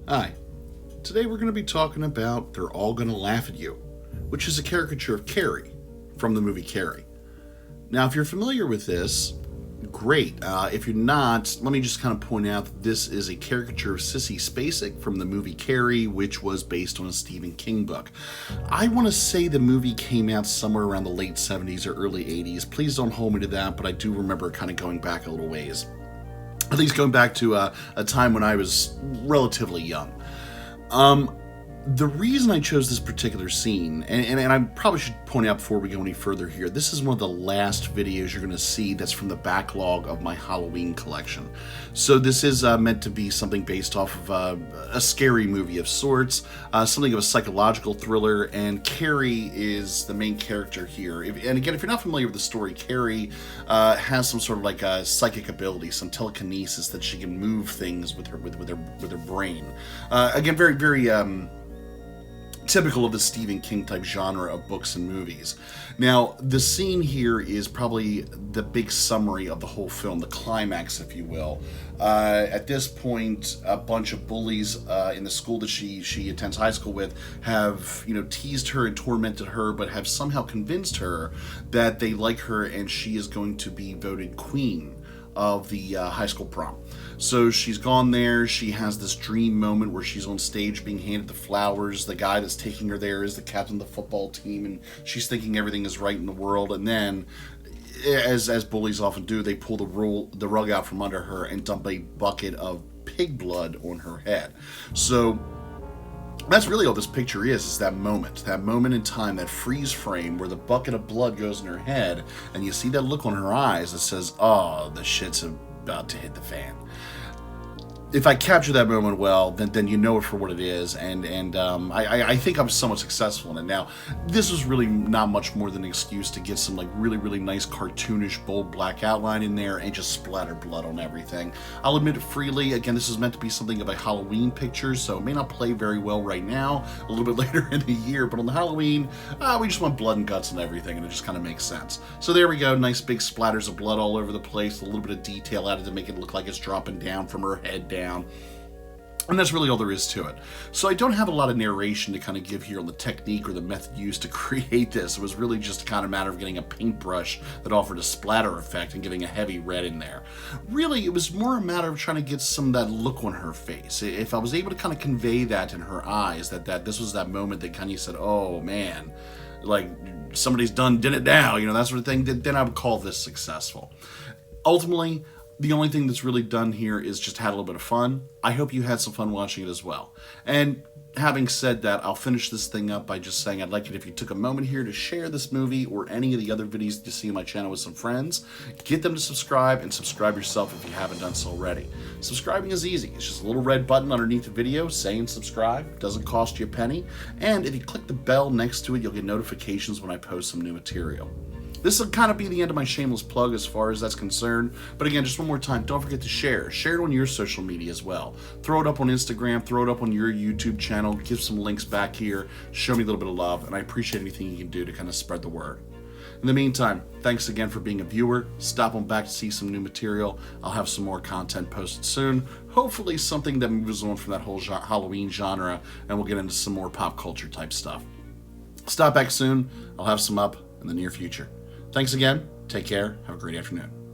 Hi. Today we're going to be talking about They're All Gonna Laugh at You, which is a caricature of Carrie from the movie Carrie. Now, if you're familiar with this, great. If you're not, let me just kind of point out that this is a caricature of Sissy Spacek from the movie Carrie, which was based on a Stephen King book. I want to say the movie came out somewhere around the late 70s or early 80s. Please don't hold me to that, but I do remember kind of going back a little ways. At least going back to a time when I was relatively young. The reason I chose this particular scene, and I probably should point out before we go any further here, this is one of the last videos you're going to see that's from the backlog of my Halloween collection. So this is meant to be something based off of a scary movie of sorts, something of a psychological thriller, and Carrie is the main character here. And again, if you're not familiar with the story, Carrie has some sort of like a psychic ability, some telekinesis that she can move things with her brain. Again, very typical of the Stephen King type genre of books and movies. Now, the scene here is probably the big summary of the whole film, the climax, if you will. At this point, a bunch of bullies in the school that she attends high school with have, teased her and tormented her, but have somehow convinced her that they like her and she is going to be voted queen of the high school prom. So she's gone there, she has this dream moment where she's on stage being handed the flowers, the guy that's taking her there is the captain of the football team, and she's thinking everything is right in the world, and then, as bullies often do, they pull the rug out from under her and dump a bucket of pig blood on her head. So that's really all this picture is that moment in time, that freeze frame where the bucket of blood goes in her head, and you see that look on her eyes that says, oh, the shit's about to hit the fan. If I capture that moment well, then you know it for what it is, and I think I'm somewhat successful in it. Now, this was really not much more than an excuse to get some really nice cartoonish bold black outline in there and just splatter blood on everything. I'll admit it freely, again, this is meant to be something of a Halloween picture, so it may not play very well right now, a little bit later in the year, but on the Halloween, we just want blood and guts and everything, and it just kind of makes sense. So there we go, nice big splatters of blood all over the place, a little bit of detail added to make it look like it's dropping down from her head down. And that's really all there is to it. So I don't have a lot of narration to kind of give here on the technique or the method used to create this. It was really just kind of a matter of getting a paintbrush that offered a splatter effect and getting a heavy red in there. Really, it was more a matter of trying to get some of that look on her face. If I was able to kind of convey that in her eyes, that this was that moment that kind of said, oh man, like somebody's did it now, that sort of thing, then I would call this successful. Ultimately, the only thing that's really done here is just had a little bit of fun. I hope you had some fun watching it as well. And having said that, I'll finish this thing up by just saying I'd like it if you took a moment here to share this movie or any of the other videos that you see on my channel with some friends. Get them to subscribe, and subscribe yourself if you haven't done so already. Subscribing is easy. It's just a little red button underneath the video saying subscribe. Doesn't cost you a penny. And if you click the bell next to it, you'll get notifications when I post some new material. This will kind of be the end of my shameless plug as far as that's concerned. But again, just one more time, don't forget to share. Share it on your social media as well. Throw it up on Instagram, throw it up on your YouTube channel, give some links back here, show me a little bit of love, and I appreciate anything you can do to kind of spread the word. In the meantime, thanks again for being a viewer. Stop on back to see some new material. I'll have some more content posted soon. Hopefully something that moves on from that whole Halloween genre, and we'll get into some more pop culture type stuff. Stop back soon. I'll have some up in the near future. Thanks again. Take care. Have a great afternoon.